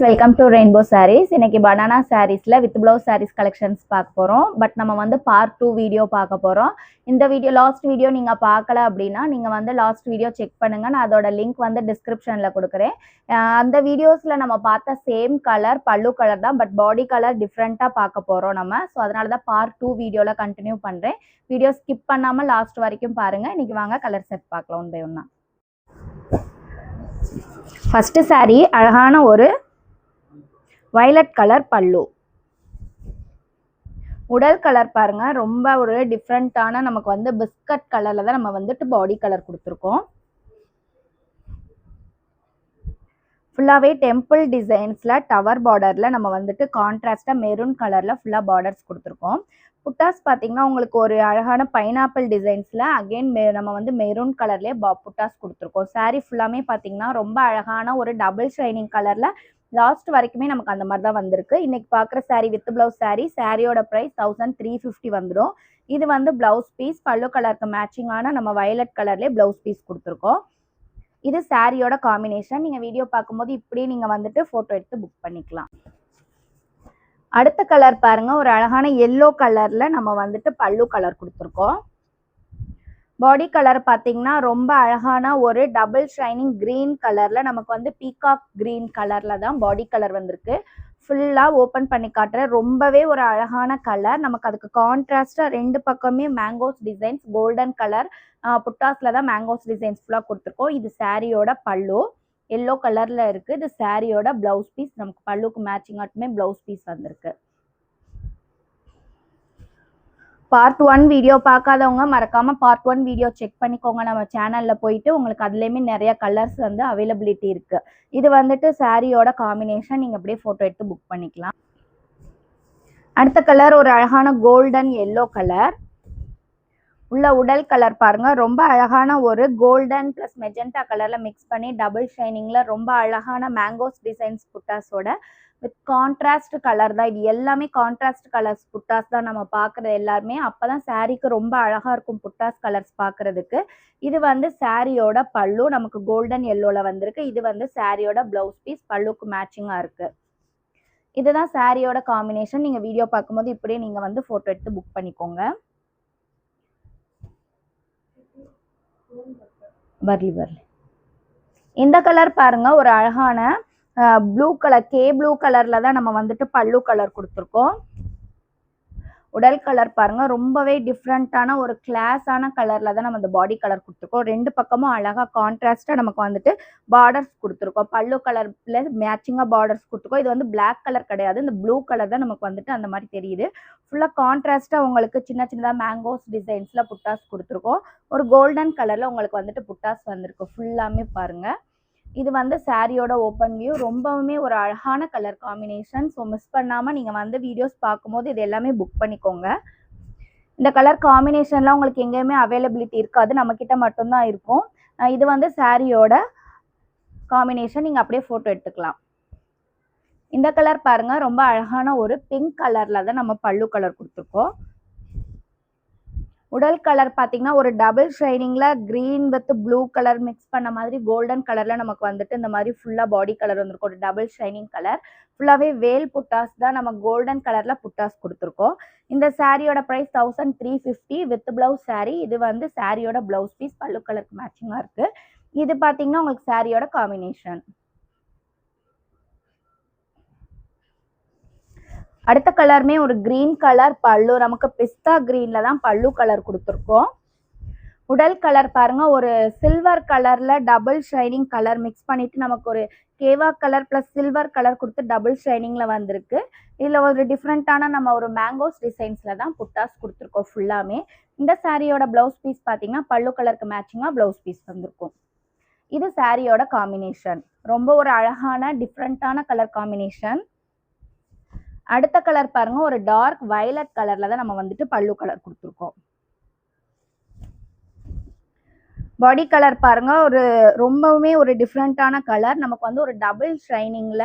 Welcome to rainbow sarees. இன்னைக்கு banana சாரீஸ்ல with blouse sarees collections பார்க்க போறோம். பட் நம்ம வந்து பார்ட் 2 வீடியோ பார்க்க போறோம். இந்த வீடியோ லாஸ்ட் வீடியோ நீங்க பார்க்கல அப்படின்னா நீங்க வந்து லாஸ்ட் வீடியோ செக் பண்ணுங்க. நான் அதோட லிங்க் வந்து டிஸ்கிரிப்ஷன்ல கொடுக்குறேன். அந்த வீடியோஸ்ல நம்ம பார்த்த சேம் கலர் பல்லு கலர் தான், பட் பாடி கலர் டிஃப்ரெண்டா பார்க்க போறோம் நம்ம. ஸோ அதனால தான் பார்ட் 2 வீடியோல கண்டினியூ பண்றேன். வீடியோ ஸ்கிப் பண்ணாம லாஸ்ட் வரைக்கும் பாருங்க. இன்னைக்கு வாங்க கலர் செட் பார்க்கலாம் ஒன் பை ஒன்னா. ஃபர்ஸ்ட் சாரீ அழகான ஒரு வயலட் கலர் பல்லு. உடல் கலர் பாருங்க, ரொம்ப ஒரு டிஃப்ரெண்டான நமக்கு வந்து பிஸ்கட் கலர்ல தான் நம்ம வந்துட்டு பாடி கலர் கொடுத்துருக்கோம். ஃபுல்லாவே டெம்பிள் டிசைன்ஸ்ல டவர் பார்டர்ல நம்ம வந்துட்டு கான்ட்ராஸ்டா மெரூன் கலர்ல ஃபுல்லா பார்டர்ஸ் கொடுத்துருக்கோம். புட்டாஸ் பார்த்தீங்கன்னா உங்களுக்கு ஒரு அழகான பைனாப்பிள் டிசைன்ஸ்ல அகைன் நம்ம வந்து மெரூன் கலர்லேயே புட்டாஸ் கொடுத்துருக்கோம். சாரீ ஃபுல்லாமே பார்த்தீங்கன்னா ரொம்ப அழகான ஒரு டபுள் ஷைனிங் கலர்ல லாஸ்ட் வரைக்குமே நமக்கு அந்த மாதிரி தான் வந்திருக்கு. இன்னைக்கு பார்க்குற சாரீ வித் பிளவுஸ் சாரீ. சாரியோட ப்ரைஸ் 1350 வந்துடும். இது வந்து பிளவுஸ் பீஸ் பல்லு கலருக்கு மேட்சிங்கான நம்ம வயலட் கலர்லேயே பிளவுஸ் பீஸ் கொடுத்துருக்கோம். இது சாரியோட காம்பினேஷன். நீங்கள் வீடியோ பார்க்கும்போது இப்படியே நீங்கள் வந்துட்டு ஃபோட்டோ எடுத்து புக் பண்ணிக்கலாம். அடுத்த கலர் பாருங்க, ஒரு அழகான எல்லோ கலர்ல நம்ம வந்துட்டு பல்லு கலர் கொடுத்துருக்கோம். பாடி கலர் பார்த்தீங்கன்னா ரொம்ப அழகான ஒரு டபுள் ஷைனிங் கிரீன் கலர்ல நமக்கு வந்து பீகாக் கிரீன் கலர்ல தான் பாடி கலர் வந்திருக்கு. ஃபுல்லா ஓப்பன் பண்ணி காட்டுறேன். ரொம்பவே ஒரு அழகான கலர். நமக்கு அதுக்கு கான்ட்ராஸ்டா ரெண்டு பக்கமே மேங்கோஸ் டிசைன்ஸ் கோல்டன் கலர் புட்டாஸ்ல தான் மேங்கோஸ் டிசைன்ஸ் ஃபுல்லா கொடுத்துருக்கோம். இது சாரியோட பல்லு எல்லோ கலர்ல இருக்கு. இது சாரியோட பிளவுஸ் பீஸ். நமக்கு பல்லுக்கு மேட்சிங் ஆட்டுமே பிளவுஸ் பீஸ் வந்திருக்கு. பார்ட் 1 வீடியோ பார்க்காதவங்க மறக்காம பார்ட் 1 வீடியோ செக் பண்ணிக்கோங்க. நம்ம சேனல்ல போயிட்டு உங்களுக்கு அதுலேயுமே நிறைய கலர்ஸ் வந்து அவைலபிலிட்டி இருக்கு. இது வந்துட்டு சாரியோட காம்பினேஷன். நீங்க அப்படியே போட்டோ எடுத்து புக் பண்ணிக்கலாம். அடுத்த கலர் ஒரு அழகான கோல்டன் எல்லோ கலர். உள்ள உடல் கலர் பாருங்க, ரொம்ப அழகான ஒரு கோல்டன் பிளஸ் மெஜெண்டா கலர்ல மிக்ஸ் பண்ணி டபுள் ஷைனிங்ல ரொம்ப அழகான மேங்கோஸ் டிசைன்ஸ் புட்டாஸோட வித் கான்ட்ராஸ்ட் கலர் தான். இது எல்லாமே கான்ட்ராஸ்ட் கலர்ஸ் புட்டாஸ் தான் நம்ம பார்க்குறது எல்லாருமே. அப்போதான் சாரீக்கு ரொம்ப அழகாக இருக்கும் புட்டாஸ் கலர்ஸ் பார்க்குறதுக்கு. இது வந்து சாரியோட பல்லு நமக்கு கோல்டன் எல்லோவில் வந்திருக்கு. இது வந்து சாரியோட பிளவுஸ் பீஸ் பல்லுக்கு மேட்சிங்காக இருக்குது. இதுதான் சாரியோட காம்பினேஷன். நீங்கள் வீடியோ பார்க்கும்போது இப்படியே நீங்கள் வந்து ஃபோட்டோ எடுத்து புக் பண்ணிக்கோங்க. வரலி இந்த கலர் பாருங்க, ஒரு அழகான ப்ளூ கலர் கே ப்ளூ கலர்ல தான் நம்ம வந்துட்டு பல்லு கலர் கொடுத்துருக்கோம். உடல் கலர் பாருங்க, ரொம்பவே டிஃப்ரெண்டான ஒரு கிளாஸான கலர்ல தான் நம்ம இந்த பாடி கலர் கொடுத்துருக்கோம். ரெண்டு பக்கமும் அழகா கான்ட்ராஸ்டா நமக்கு வந்துட்டு பார்டர்ஸ் கொடுத்துருக்கோம். பல்லு கலர் பிளஸ் மேட்சிங்கா பார்டர்ஸ் கொடுத்துருக்கோம். இது வந்து பிளாக் கலர் கிடையாது, இந்த ப்ளூ கலர் தான் நமக்கு வந்துட்டு அந்த மாதிரி தெரியுது. ஃபுல்லா கான்ட்ராஸ்டா உங்களுக்கு சின்ன சின்னதாக மேங்கோஸ் டிசைன்ஸ்ல புட்டாஸ் கொடுத்துருக்கோம். ஒரு கோல்டன் கலர்ல உங்களுக்கு வந்துட்டு புட்டாஸ் வந்திருக்கு. ஃபுல்லாமே பாருங்க. இது வந்து சாரியோட ஓப்பன் வியூ. ரொம்பவுமே ஒரு அழகான கலர் காம்பினேஷன். ஸோ மிஸ் பண்ணாமல் நீங்கள் வந்து வீடியோஸ் பார்க்கும்போது இது எல்லாமே புக் பண்ணிக்கோங்க. இந்த கலர் காம்பினேஷன்லாம் உங்களுக்கு எங்கேயுமே அவைலபிலிட்டி இருக்காது, நம்மக்கிட்ட மட்டும்தான் இருக்கும். இது வந்து சாரியோட காம்பினேஷன். நீங்கள் அப்படியே ஃபோட்டோ எடுத்துக்கலாம். இந்த கலர் பாருங்கள், ரொம்ப அழகான ஒரு பிங்க் கலரில் தான் நம்ம பல்லு கலர் கொடுத்துருக்கோம். உடல் கலர் பார்த்தீங்கன்னா ஒரு டபுள் ஷைனிங்ல green with blue colour mix பண்ண மாதிரி கோல்டன் கலர்ல நமக்கு வந்துட்டு இந்த மாதிரி ஃபுல்லா பாடி கலர் வந்திருக்கும். ஒரு டபுள் ஷைனிங் கலர். ஃபுல்லாவே வேல் புட்டாஸ் தான் நம்ம கோல்டன் கலர்ல புட்டாஸ் கொடுத்துருக்கோம். இந்த சாரியோட ப்ரைஸ் 1350 வித் பிளவுஸ் சாரீ. இது வந்து சாரியோட பிளவுஸ் பீஸ் பல்லு கலருக்கு மேட்சிங்கா இருக்கு. இது பார்த்தீங்கன்னா உங்களுக்கு சாரியோட காம்பினேஷன். அடுத்த கலருமே ஒரு கிரீன் கலர் பல்லு. நமக்கு பிஸ்தா கிரீன்ல தான் பல்லு கலர் கொடுத்துருக்கோம். உடல் கலர் பாருங்க, ஒரு சில்வர் கலர்ல டபுள் ஷைனிங் கலர் மிக்ஸ் பண்ணிட்டு நமக்கு ஒரு கேவா கலர் பிளஸ் சில்வர் கலர் கொடுத்து டபுள் ஷைனிங்ல வந்திருக்கு. இதுல ஒரு டிஃப்ரெண்டான நம்ம ஒரு மேங்கோஸ் டிசைன்ஸ்ல தான் புட்டாஸ் கொடுத்துருக்கோம் ஃபுல்லாமே. இந்த சாரியோட பிளவுஸ் பீஸ் பார்த்தீங்கன்னா பல்லு கலருக்கு மேட்சிங்கா பிளவுஸ் பீஸ் வந்திருக்கும். இது சாரியோட காம்பினேஷன். ரொம்ப ஒரு அழகான டிஃப்ரெண்டான கலர் காம்பினேஷன். அடுத்த கலர் பாருங்க, ஒரு டார்க் வயலட் கலர்ல தான் நம்ம வந்துட்டு பல்லு கலர் கொடுத்துருக்கோம். பாடி கலர் பாருங்க, ஒரு ரொம்பவுமே ஒரு டிஃப்ரெண்டான கலர். நமக்கு வந்து ஒரு டபுள் ஷைனிங்ல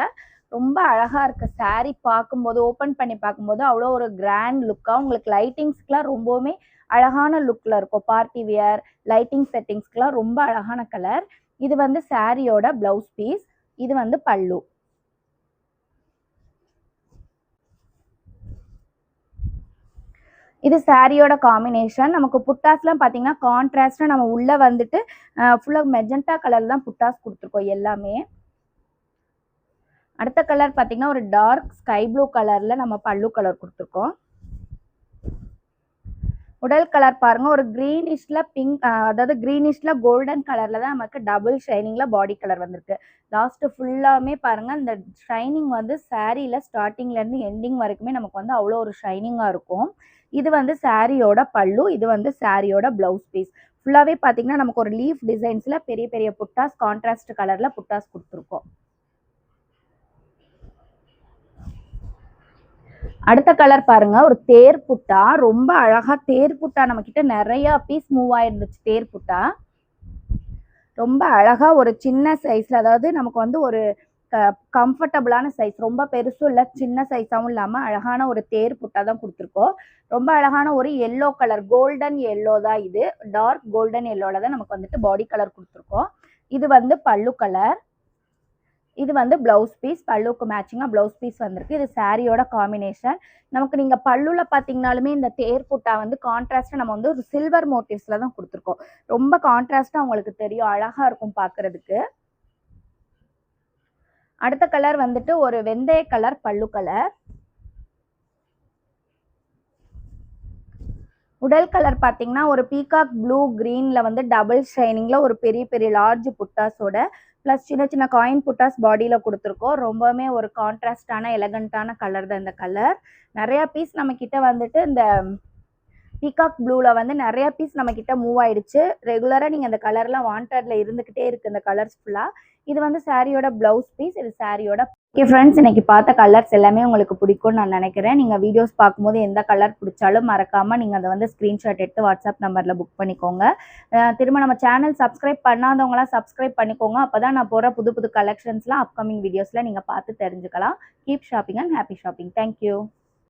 ரொம்ப அழகா இருக்கு. சாரீ பார்க்கும்போது ஓப்பன் பண்ணி பார்க்கும்போது அவ்வளோ ஒரு கிராண்ட் லுக்கா உங்களுக்கு லைட்டிங்ஸ்க்குலாம் ரொம்பவுமே அழகான லுக்ல இருக்கும். பார்ட்டி வியர் லைட்டிங் செட்டிங்ஸ்க்குலாம் ரொம்ப அழகான கலர். இது வந்து சாரியோட பிளவுஸ் பீஸ். இது வந்து பல்லு. இது சாரியோட காம்பினேஷன். நமக்கு புட்டாஸ்லாம் பார்த்தீங்கன்னா கான்ட்ராஸ்டா நம்ம உள்ள வந்துட்டு ஃபுல்லா மெஜந்தா கலர்ல தான் புட்டாஸ் குடுத்துருக்கோம் எல்லாமே. அடுத்த கலர் பார்த்தீங்கன்னா ஒரு டார்க் ஸ்கை ப்ளூ கலர்ல நம்ம பல்லு கலர் குடுத்துருக்கோம். உடல் கலர் பாருங்க ஒரு கிரீனிஷ்ல பிங்க் அதாவது கிரீனிஷ்ல கோல்டன் கலர்ல தான் நமக்கு டபுள் ஷைனிங்ல பாடி கலர் வந்திருக்கு. லாஸ்ட் ஃபுல்லாமே பாருங்க இந்த ஷைனிங் வந்து சாரியில ஸ்டார்டிங்ல இருந்து எண்டிங் வரைக்குமே நமக்கு வந்து அவ்வளோ ஒரு ஷைனிங்கா இருக்கும். இது வந்து சாரியோட பல்லு, இது வந்து சாரியோட பிளவுஸ் பீஸ். ஃபுல்லாவே பார்த்தீங்கன்னா நமக்கு ஒரு லீஃப் டிசைன்ஸ்ல பெரிய பெரிய புட்டாஸ் கான்ட்ராஸ்ட் கலர்ல புட்டாஸ் கொடுத்துருக்கோம். அடுத்த கலர் பாருங்க ஒரு தேர் புட்டா. ரொம்ப அழகா தேர் புட்டா நம்ம கிட்ட நிறைய பீஸ் மூவ் ஆயிருந்துச்சு. தேர் புட்டா ரொம்ப அழகா ஒரு சின்ன சைஸ்ல, அதாவது நமக்கு வந்து ஒரு கம்ஃபர்டபுளான சைஸ், ரொம்ப பெருசும் இல்லை சின்ன சைஸாகவும் இல்லாமல் அழகான ஒரு தேர் புட்டா தான் கொடுத்துருக்கோம். ரொம்ப அழகான ஒரு எல்லோ கலர், கோல்டன் எல்லோ தான் இது. டார்க் கோல்டன் எல்லோல தான் நமக்கு வந்துட்டு பாடி கலர் கொடுத்துருக்கோம். இது வந்து பல்லு கலர், இது வந்து பிளவுஸ் பீஸ். பல்லுக்கு மேட்சிங்கா பிளவுஸ் பீஸ் வந்திருக்கு. இது சாரியோட காம்பினேஷன். நமக்கு நீங்க பல்லுல பாத்தீங்கன்னாலுமே இந்த தேர் புட்டா வந்து கான்ட்ராஸ்டா நம்ம வந்து ஒரு சில்வர் மோட்டிவ்ஸ்ல தான் கொடுத்துருக்கோம். ரொம்ப கான்ட்ராஸ்டா உங்களுக்கு தெரியும், அழகா இருக்கும் பாக்குறதுக்கு. அடுத்த கலர் வந்துட்டு ஒரு வெந்தய கலர் பல்லு கலர். உடல் கலர் பாத்தீங்கன்னா ஒரு பீகாக் ப்ளூ கிரீன்ல வந்து டபுள் ஷைனிங்ல ஒரு பெரிய பெரிய லார்ஜ் புட்டாஸோட பிளஸ் சின்ன சின்ன காயின் புட்டாஸ் பாடியில கொடுத்துருக்கோம். ரொம்பவுமே ஒரு கான்ட்ராஸ்டான எலகண்டான கலர் தான் இந்த கலர். நிறைய பீஸ் நம்ம கிட்ட வந்துட்டு இந்த பீகாக் ப்ளூல வந்து நிறைய பீஸ் நம்ம கிட்ட மூவ் ஆயிடுச்சு. ரெகுலரா நீங்க இந்த கலர்லாம் வாண்டட்ல இருந்துகிட்டே இருக்கு இந்த கலர்ஸ் ஃபுல்லா. இது வந்து சாரியோட பிளவுஸ் பீஸ், இது சாரியோட. ஓகே ஃப்ரெண்ட்ஸ், இன்னைக்கு பார்த்த கலர்ஸ் எல்லாமே உங்களுக்கு பிடிக்கும்னு நான் நினைக்கிறேன். நீங்க வீடியோஸ் பார்க்கும்போது எந்த கலர் பிடிச்சாலும் மறக்காம நீங்க அதை வந்து ஸ்கிரீன்ஷாட் எடுத்து வாட்ஸ்அப் நம்பர்ல புக் பண்ணிக்கோங்க. திரும்ப நம்ம சேனல் சப்ஸ்கிரைப் பண்ணாதவங்களாம் சப்ஸ்கிரைப் பண்ணிக்கோங்க. அப்பதான் நான் போற புது புது கலெக்ஷன்ஸ்லாம் அப்கமிங் வீடியோஸ்ல நீங்க பார்த்து தெரிஞ்சுக்கலாம். Keep shopping and happy shopping. Thank you.